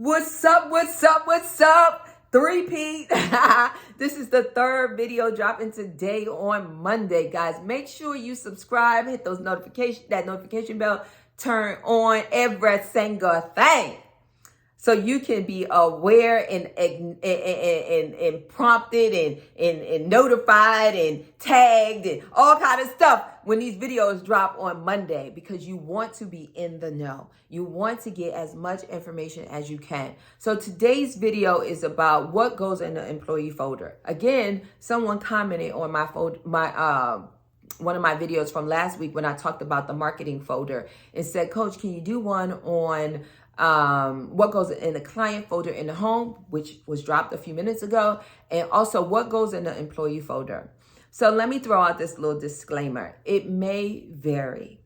What's up? What's up? What's up? Three-peat. This is the third video dropping today on Monday, guys. Make sure you subscribe, hit those notification bell, turn on every single thing, so you can be aware and prompted and notified and tagged and all kind of stuff when these videos drop on Monday, because you want to be in the know. You want to get as much information as you can. So today's video is about what goes in the employee folder. Again, someone commented on one of my videos from last week when I talked about the marketing folder and said, Coach, can you do one on what goes in the client folder in the home, which was dropped a few minutes ago, and also what goes in the employee folder. So let me throw out this little disclaimer. It may vary.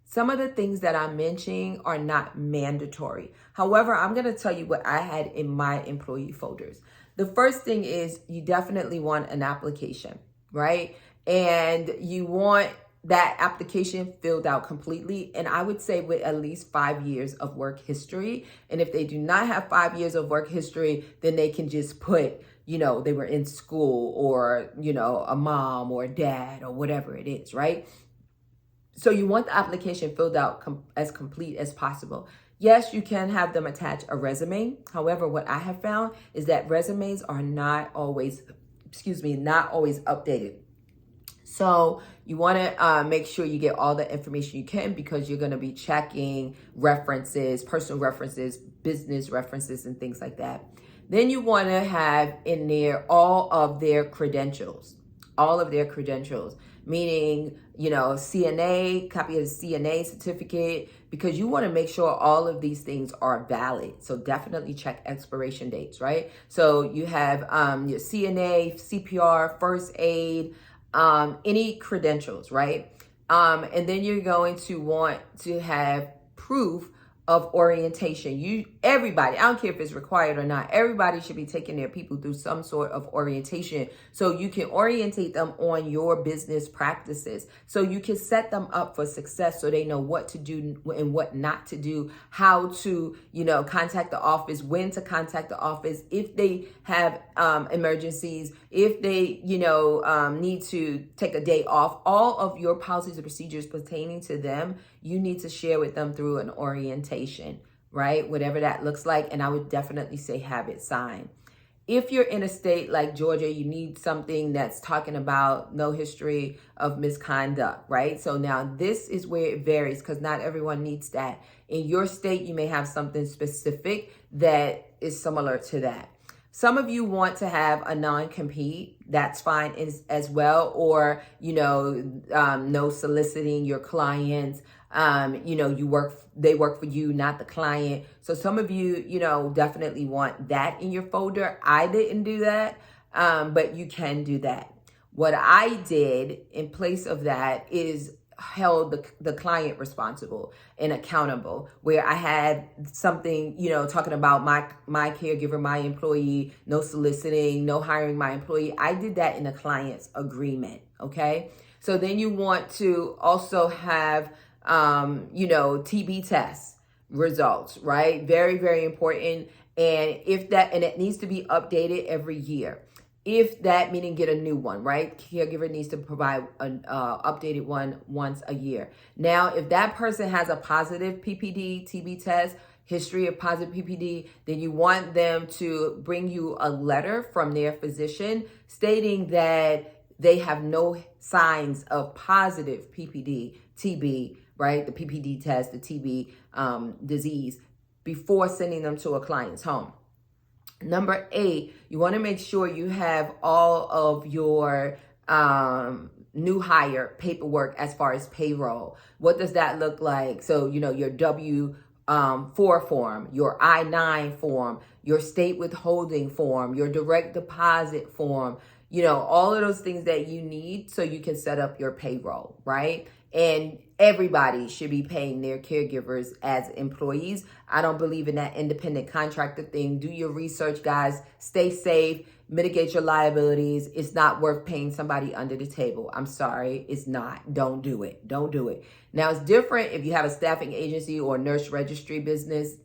Some of the things that I'm mentioning are not mandatory. However, I'm going to tell you what I had in my employee folders. The first thing is you definitely want an application, right? And you want that application filled out completely. And I would say with at least 5 years of work history. And if they do not have 5 years of work history, then they can just put, they were in school, or, a mom or a dad or whatever it is, right? So you want the application filled out as complete as possible. Yes, you can have them attach a resume. However, what I have found is that resumes are not always updated. So you want to make sure you get all the information you can, because you're going to be checking references, personal references, business references, and things like that. Then you want to have in there all of their credentials, meaning, CNA, copy of the CNA certificate, because you want to make sure all of these things are valid. So definitely check expiration dates, right? So you have your CNA, CPR, first aid, any credentials, right? And then you're going to want to have proof of orientation. Everybody, I don't care if it's required or not, everybody should be taking their people through some sort of orientation, so you can orientate them on your business practices, so you can set them up for success, so they know what to do and what not to do, how to, contact the office, when to contact the office, if they have emergencies, if they, need to take a day off. All of your policies and procedures pertaining to them, you need to share with them through an orientation, right? Whatever that looks like. And I would definitely say have it signed. If you're in a state like Georgia, you need something that's talking about no history of misconduct, right? So now this is where it varies, because not everyone needs that. In your state, you may have something specific that is similar to that. Some of you want to have a non-compete. That's fine as well. Or, no soliciting your clients. They work for you, not the client. So some of you, definitely want that in your folder. I didn't do that, but you can do that. What I did in place of that is held the client responsible and accountable, where I had something, talking about my caregiver, my employee, no soliciting, no hiring my employee. I did that in a client's agreement. Okay. So then you want to also have, TB test results, right? Very, very important. And it needs to be updated every year. If that, meaning get a new one, right? Caregiver needs to provide an updated one once a year. Now, if that person has a positive PPD, TB test, history of positive PPD, then you want them to bring you a letter from their physician stating that they have no signs of positive PPD, TB, right? The PPD test, the TB disease, before sending them to a client's home. Number 8, you want to make sure you have all of your new hire paperwork as far as payroll. What does that look like? So, your W-4 form, your I-9 form, your state withholding form, your direct deposit form, all of those things that you need so you can set up your payroll, right? And everybody should be paying their caregivers as employees. I don't believe in that independent contractor thing. Do your research, guys. Stay safe. Mitigate your liabilities. It's not worth paying somebody under the table. I'm sorry. It's not. Don't do it. Don't do it. Now, it's different if you have a staffing agency or nurse registry business.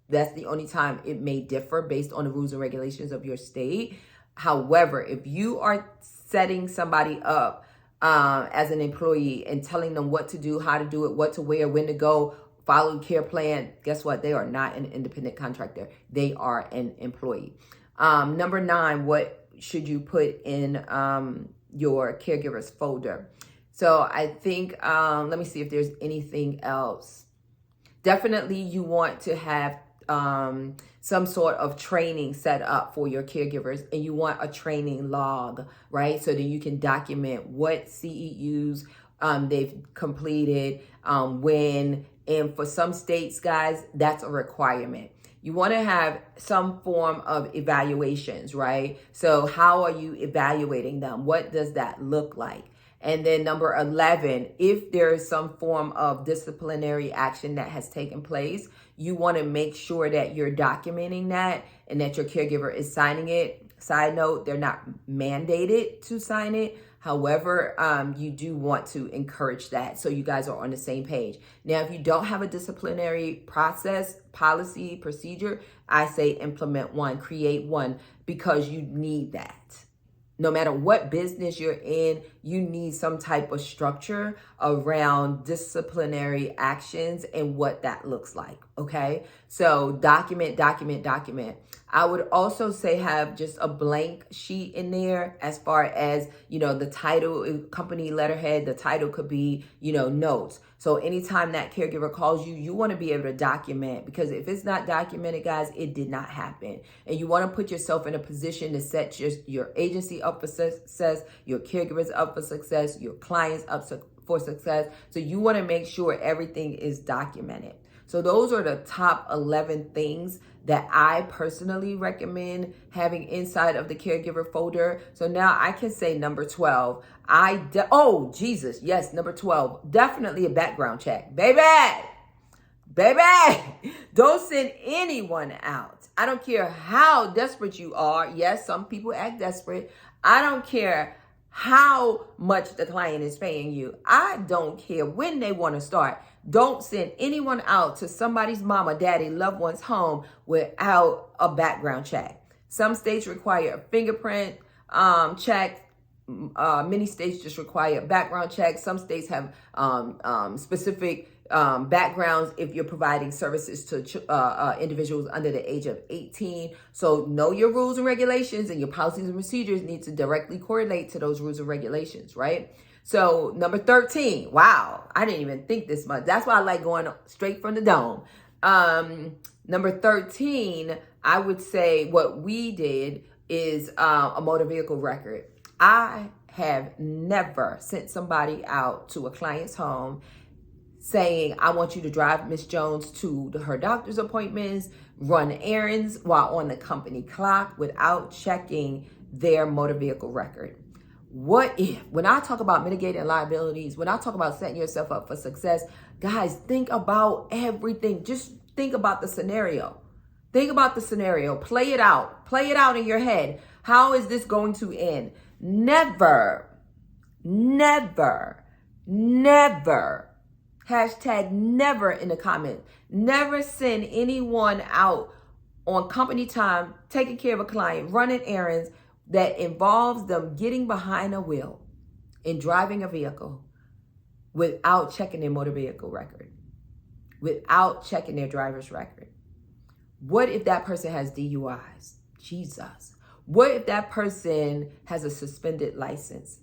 That's the only time it may differ based on the rules and regulations of your state. However, if you are setting somebody up as an employee and telling them what to do, how to do it, what to wear, when to go, follow the care plan, guess what? They are not an independent contractor. They are an employee. Number 9, what should you put in your caregivers folder? So I think, let me see if there's anything else. Definitely you want to have some sort of training set up for your caregivers, and you want a training log, right? So that you can document what CEUs they've completed, when, and for some states, guys, that's a requirement. You want to have some form of evaluations, right? So how are you evaluating them? What does that look like? And then number 11, if there is some form of disciplinary action that has taken place, you want to make sure that you're documenting that and that your caregiver is signing it. Side note, they're not mandated to sign it. However, you do want to encourage that so you guys are on the same page. Now, if you don't have a disciplinary process, policy, procedure, I say implement one, create one, because you need that. No matter what business you're in, you need some type of structure around disciplinary actions and what that looks like, okay? So document. I would also say have just a blank sheet in there as far as, the title, company letterhead, the title could be, notes. So anytime that caregiver calls you, you want to be able to document, because if it's not documented, guys, it did not happen. And you want to put yourself in a position to set your agency up for success, your caregivers up for success, your clients up for success. So you want to make sure everything is documented. So those are the top 11 things that I personally recommend having inside of the caregiver folder. So now I can say number 12. Oh, Jesus. Yes, number 12. Definitely a background check. Baby, don't send anyone out. I don't care how desperate you are. Yes, some people act desperate. I don't care how much the client is paying you. I don't care when they want to start. Don't send anyone out to somebody's mama, daddy, loved one's home without a background check. Some states require a fingerprint check. Many states just require a background check. Some states have specific backgrounds if you're providing services to individuals under the age of 18. So know your rules and regulations, and your policies and procedures need to directly correlate to those rules and regulations, right? So number 13, wow, I didn't even think this much. That's why I like going straight from the dome. Number 13, I would say what we did is a motor vehicle record. I have never sent somebody out to a client's home saying, I want you to drive Miss Jones to her doctor's appointments, run errands while on the company clock without checking their motor vehicle record. What if, when I talk about mitigating liabilities, when I talk about setting yourself up for success, guys, think about everything. Just think about the scenario. Think about the scenario. Play it out. Play it out in your head. How is this going to end? Never, hashtag never in the comments. Never send anyone out on company time, taking care of a client, running errands that involves them getting behind a wheel and driving a vehicle without checking their motor vehicle record, without checking their driver's record. What if that person has DUIs? Jesus. What if that person has a suspended license?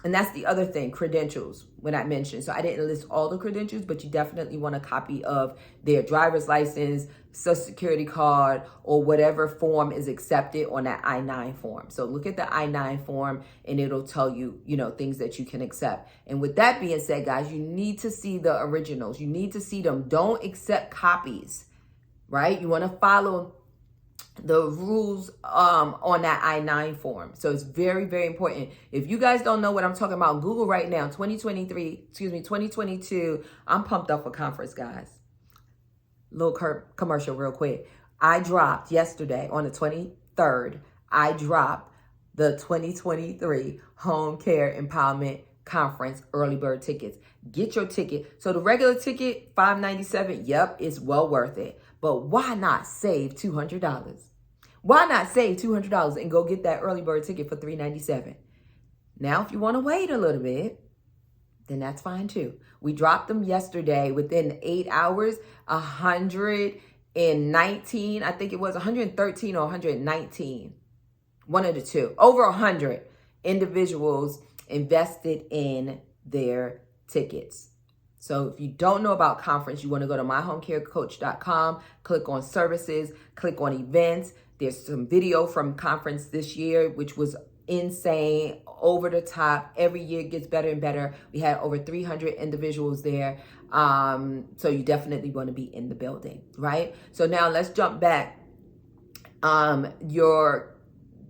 And that's the other thing, credentials, when I mentioned. So I didn't list all the credentials, but you definitely want a copy of their driver's license, social security card, or whatever form is accepted on that I-9 form. So look at the I-9 form and it'll tell you, things that you can accept. And with that being said, guys, you need to see the originals. You need to see them. Don't accept copies, right? You want to follow the rules on that I-9 form. So it's very, very important. If you guys don't know what I'm talking about, Google right now, 2022. I'm pumped up for conference, guys. Little commercial real quick. I dropped yesterday on the 23rd, I dropped the 2023 Home Care Empowerment Conference early bird tickets. Get your ticket. So the regular ticket, $597, yep, it's well worth it. But why not save $200? Why not save $200 and go get that early bird ticket for $397? Now, if you want to wait a little bit, then that's fine too. We dropped them yesterday within 8 hours, 119, I think it was 113 or 119. One of the two. Over 100 individuals invested in their tickets. So if you don't know about conference, you want to go to myhomecarecoach.com, click on services, click on events. There's some video from conference this year, which was insane, over the top. Every year it gets better and better. We had over 300 individuals there. So you definitely want to be in the building, right? So now let's jump back. Your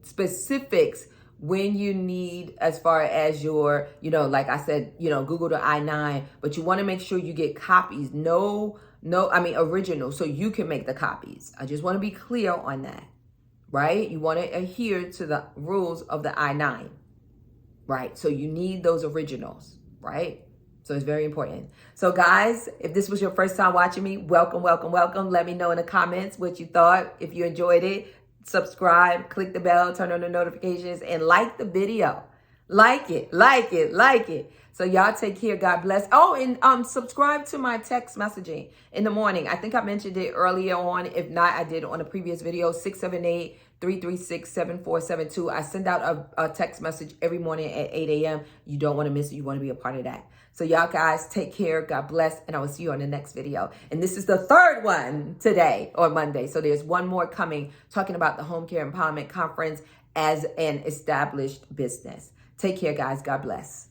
specifics when you need, as far as your, like I said, Google the I-9, but you want to make sure you get copies. Original, so you can make the copies. I just want to be clear on that, right? You want to adhere to the rules of the I-9, right? So you need those originals, right? So it's very important. So guys, if this was your first time watching me, welcome, welcome, welcome. Let me know in the comments what you thought. If you enjoyed it, subscribe, click the bell, turn on the notifications, and like the video. Like it. So y'all take care. God bless. Oh, and subscribe to my text messaging in the morning. I think I mentioned it earlier on. If not, I did on a previous video, 678-336-7472. I send out a text message every morning at 8 a.m. You don't want to miss it. You want to be a part of that. So y'all guys, take care. God bless. And I will see you on the next video. And this is the third one today or Monday. So there's one more coming, talking about the Home Care Empowerment Conference as an established business. Take care, guys. God bless.